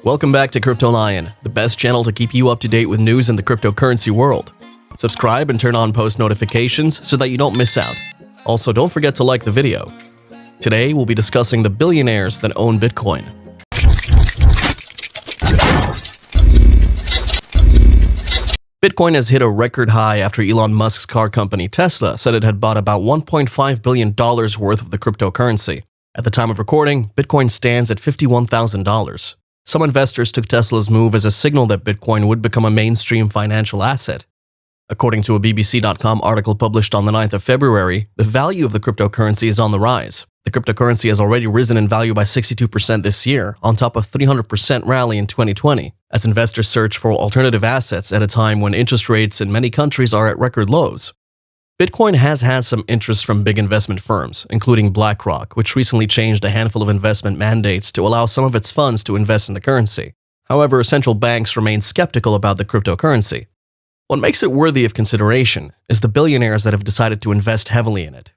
Welcome back to Crypto Lion, the best channel to keep you up to date with news in the cryptocurrency world. Subscribe and turn on post notifications so that you don't miss out. Also, don't forget to like the video. Today, we'll be discussing the billionaires that own Bitcoin. Bitcoin has hit a record high after Elon Musk's car company Tesla said it had bought about $1.5 billion worth of the cryptocurrency. At the time of recording, Bitcoin stands at $51,000. Some investors took Tesla's move as a signal that Bitcoin would become a mainstream financial asset. According to a BBC.com article published on the 9th of February, the value of the cryptocurrency is on the rise. The cryptocurrency has already risen in value by 62% this year, on top of a 300% rally in 2020, as investors search for alternative assets at a time when interest rates in many countries are at record lows. Bitcoin has had some interest from big investment firms, including BlackRock, which recently changed a handful of investment mandates to allow some of its funds to invest in the currency. However, central banks remain skeptical about the cryptocurrency. What makes it worthy of consideration is the billionaires that have decided to invest heavily in it.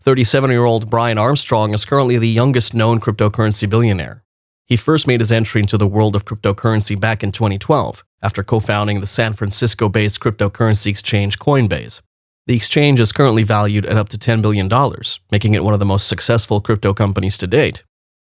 37-year-old Brian Armstrong is currently the youngest known cryptocurrency billionaire. He first made his entry into the world of cryptocurrency back in 2012, after co-founding the San Francisco-based cryptocurrency exchange Coinbase. The exchange is currently valued at up to $10 billion, making it one of the most successful crypto companies to date.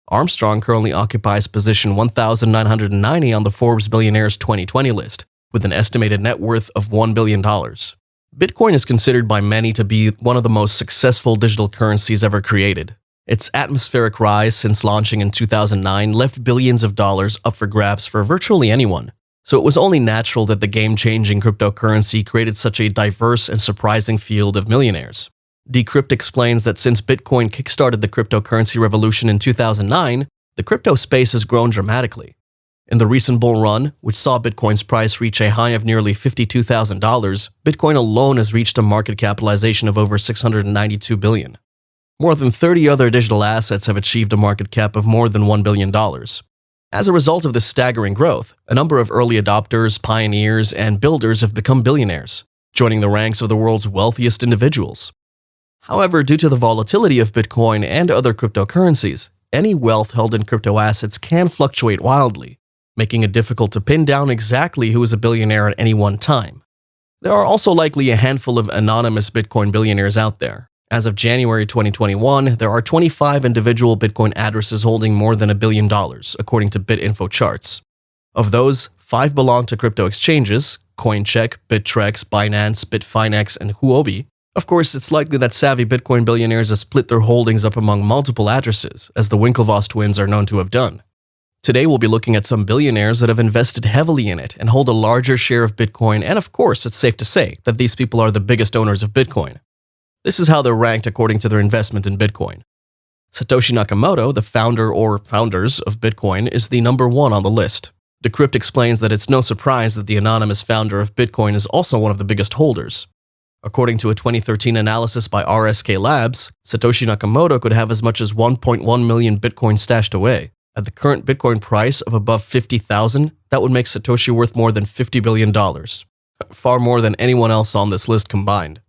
Armstrong currently occupies position 1,990 on the Forbes Billionaires 2020 list, with an estimated net worth of $1 billion. Bitcoin is considered by many to be one of the most successful digital currencies ever created. Its atmospheric rise since launching in 2009 left billions of dollars up for grabs for virtually anyone. So it was only natural that the game-changing cryptocurrency created such a diverse and surprising field of millionaires. Decrypt explains that since Bitcoin kickstarted the cryptocurrency revolution in 2009, the crypto space has grown dramatically. In the recent bull run, which saw Bitcoin's price reach a high of nearly $52,000, Bitcoin alone has reached a market capitalization of over $692 billion. More than 30 other digital assets have achieved a market cap of more than $1 billion. As a result of this staggering growth, a number of early adopters, pioneers, and builders have become billionaires, joining the ranks of the world's wealthiest individuals. However, due to the volatility of Bitcoin and other cryptocurrencies, any wealth held in crypto assets can fluctuate wildly, making it difficult to pin down exactly who is a billionaire at any one time. There are also likely a handful of anonymous Bitcoin billionaires out there. As of January 2021, there are 25 individual Bitcoin addresses holding more than $1 billion, according to BitInfo charts. Of those, 5 belong to crypto exchanges: Coincheck, Bittrex, Binance, Bitfinex, and Huobi. Of course, it's likely that savvy Bitcoin billionaires have split their holdings up among multiple addresses, as the WINKLOVESS twins are known to have done. Today, we'll be looking at some billionaires that have invested heavily in it and hold a larger share of Bitcoin, and of course, it's safe to say that these people are the biggest owners of Bitcoin. This is how they're ranked according to their investment in Bitcoin. Satoshi Nakamoto, the founder or founders of Bitcoin, is the number 1 on the list. Decrypt explains that it's no surprise that the anonymous founder of Bitcoin is also one of the biggest holders. According to a 2013 analysis by RSK Labs, Satoshi Nakamoto could have as much as 1.1 million Bitcoin stashed away. At the current Bitcoin price of above $50,000, that would make Satoshi worth more than $50 billion. Far more than anyone else on this list combined.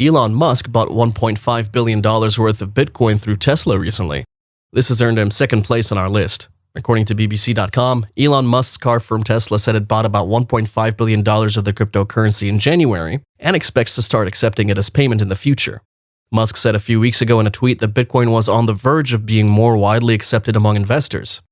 Elon Musk bought $1.5 billion worth of Bitcoin through Tesla recently. This has earned him second place on our list. According to BBC.com, Elon Musk's car firm Tesla said it bought about $1.5 billion of the cryptocurrency in January and expects to start accepting it as payment in the future. Musk said a few weeks ago in a tweet that Bitcoin was on the verge of being more widely accepted among investors.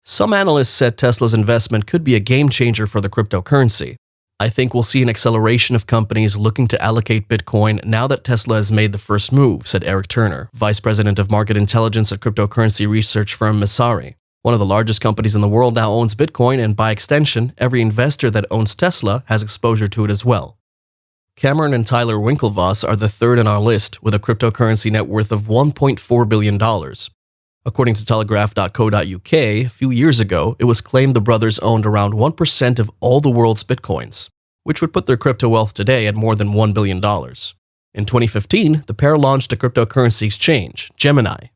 Some analysts said Tesla's investment could be a game changer for the cryptocurrency. I think we'll see an acceleration of companies looking to allocate Bitcoin now that Tesla has made the first move, said Eric Turner, Vice President of Market Intelligence at cryptocurrency research firm Messari. One of the largest companies in the world now owns Bitcoin, and by extension, every investor that owns Tesla has exposure to it as well. Cameron and Tyler Winklevoss are the third on our list, with a cryptocurrency net worth of $1.4 billion. According to Telegraph.co.uk, a few years ago, it was claimed the brothers owned around 1% of all the world's Bitcoins, which would put their crypto wealth today at more than $1 billion. In 2015, the pair launched a cryptocurrency exchange, Gemini.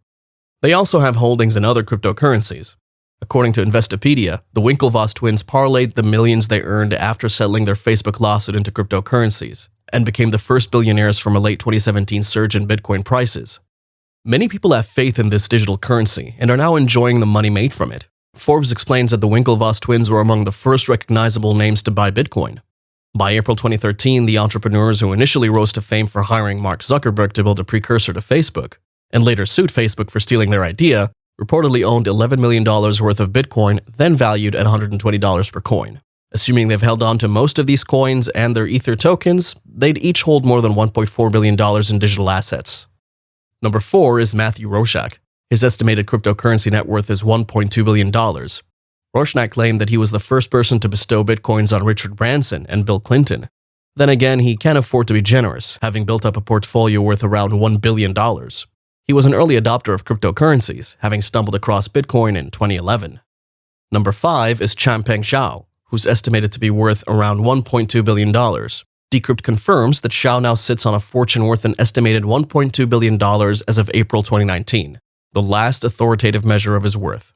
They also have holdings in other cryptocurrencies. According to Investopedia, the Winklevoss twins parlayed the millions they earned after settling their Facebook lawsuit into cryptocurrencies, and became the first billionaires from a late 2017 surge in Bitcoin prices. Many people have faith in this digital currency and are now enjoying the money made from it. Forbes explains that the Winklevoss twins were among the first recognizable names to buy Bitcoin. By April 2013, the entrepreneurs who initially rose to fame for hiring Mark Zuckerberg to build a precursor to Facebook, and later sued Facebook for stealing their idea, reportedly owned $11 million worth of Bitcoin, then valued at $120 per coin. Assuming they've held on to most of these coins and their Ether tokens, they'd each hold more than $1.4 billion in digital assets. Number 4 is Matthew ROSZAK. His estimated cryptocurrency net worth is $1.2 billion. ROSZAK claimed that he was the first person to bestow Bitcoins on Richard Branson and Bill Clinton. Then again, he can't afford to be generous, having built up a portfolio worth around $1 billion. He was an early adopter of cryptocurrencies, having stumbled across Bitcoin in 2011. Number 5 is CHANGPENG ZHAO, who's estimated to be worth around $1.2 billion. Decrypt confirms that ZHAO now sits on a fortune worth an estimated $1.2 billion as of April 2019, the last authoritative measure of his worth.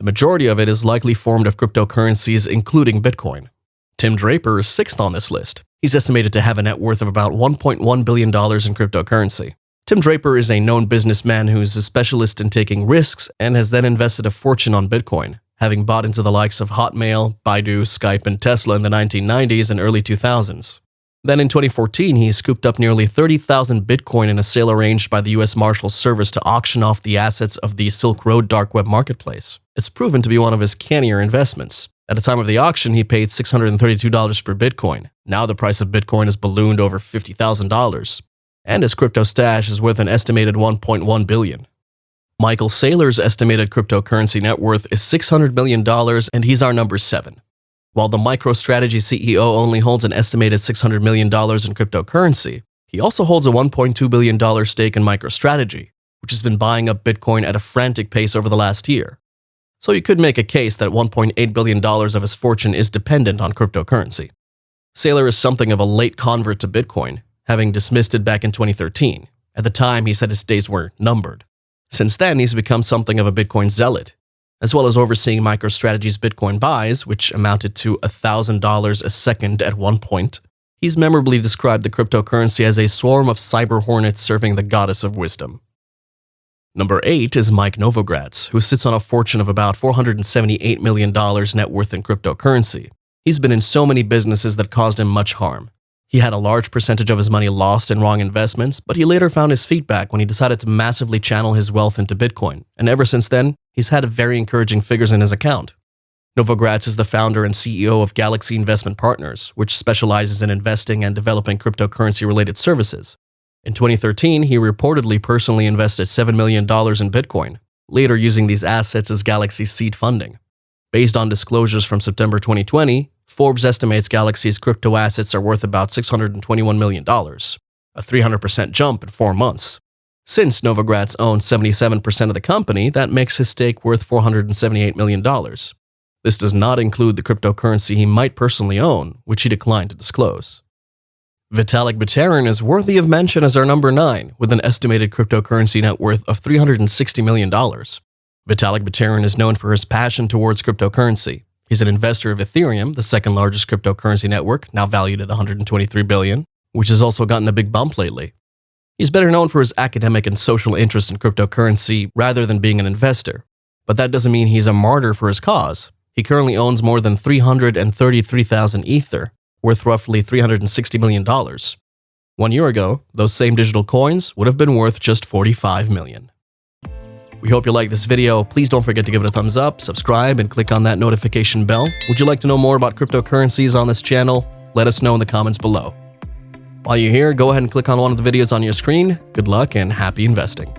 The majority of it is likely formed of cryptocurrencies, including Bitcoin. Tim Draper is 6th on this list. He's estimated to have a net worth of about $1.1 billion in cryptocurrency. Tim Draper is a known businessman who's a specialist in taking risks and has then invested a fortune on Bitcoin, having bought into the likes of Hotmail, Baidu, Skype, and Tesla in the 1990s and early 2000s. Then in 2014, he scooped up nearly 30,000 Bitcoin in a sale arranged by the U.S. Marshals Service to auction off the assets of the Silk Road dark web marketplace. It's proven to be one of his cannier investments. At the time of the auction, he paid $632 per Bitcoin. Now the price of Bitcoin has ballooned over $50,000. And his crypto stash is worth an estimated $1.1 billion. Michael Saylor's estimated cryptocurrency net worth is $600 million, and he's our number 7. While the MicroStrategy CEO only holds an estimated $600 million in cryptocurrency, he also holds a $1.2 billion stake in MicroStrategy, which has been buying up Bitcoin at a frantic pace over the last year. So you could make a case that $1.8 billion of his fortune is dependent on cryptocurrency. Saylor is something of a late convert to Bitcoin, having dismissed it back in 2013. At the time, he said his days were numbered. Since then, he's become something of a Bitcoin zealot, as well as overseeing MicroStrategy's Bitcoin buys, which amounted to $1,000 a second at one point. He's memorably described the cryptocurrency as a swarm of cyber hornets serving the goddess of wisdom. Number 8 is Mike NOVOGRATZ, who sits on a fortune of about $478 million net worth in cryptocurrency. He's been in so many businesses that caused him much harm. He had a large percentage of his money lost in wrong investments, but he later found his feet back when he decided to massively channel his wealth into Bitcoin, and ever since then, he's had very encouraging figures in his account. NOVOGRATZ is the founder and CEO of Galaxy Investment Partners, which specializes in investing and developing cryptocurrency-related services. In 2013, he reportedly personally invested $7 million in Bitcoin, later using these assets as Galaxy's seed funding. Based on disclosures from September 2020, Forbes estimates Galaxy's crypto assets are worth about $621 million, a 300% jump in 4 months. Since NOVOGRATZ owns 77% of the company, that makes his stake worth $478 million. This does not include the cryptocurrency he might personally own, which he declined to disclose. VITALIK BUTERIN is worthy of mention as our number 9, with an estimated cryptocurrency net worth of $360 million. VITALIK BUTERIN is known for his passion towards cryptocurrency. He's an investor of Ethereum, the second largest cryptocurrency network, now valued at $123 billion, which has also gotten a big bump lately. He's better known for his academic and social interest in cryptocurrency rather than being an investor. But that doesn't mean he's a martyr for his cause. He currently owns more than 333,000 Ether, worth roughly $360 million. 1 year ago, those same digital coins would have been worth just $45 million. We hope you like this video. Please don't forget to give it a thumbs up, subscribe, and click on that notification bell. Would you like to know more about cryptocurrencies on this channel? Let us know in the comments below. While you're here, go ahead and click on one of the videos on your screen. Good luck and happy investing.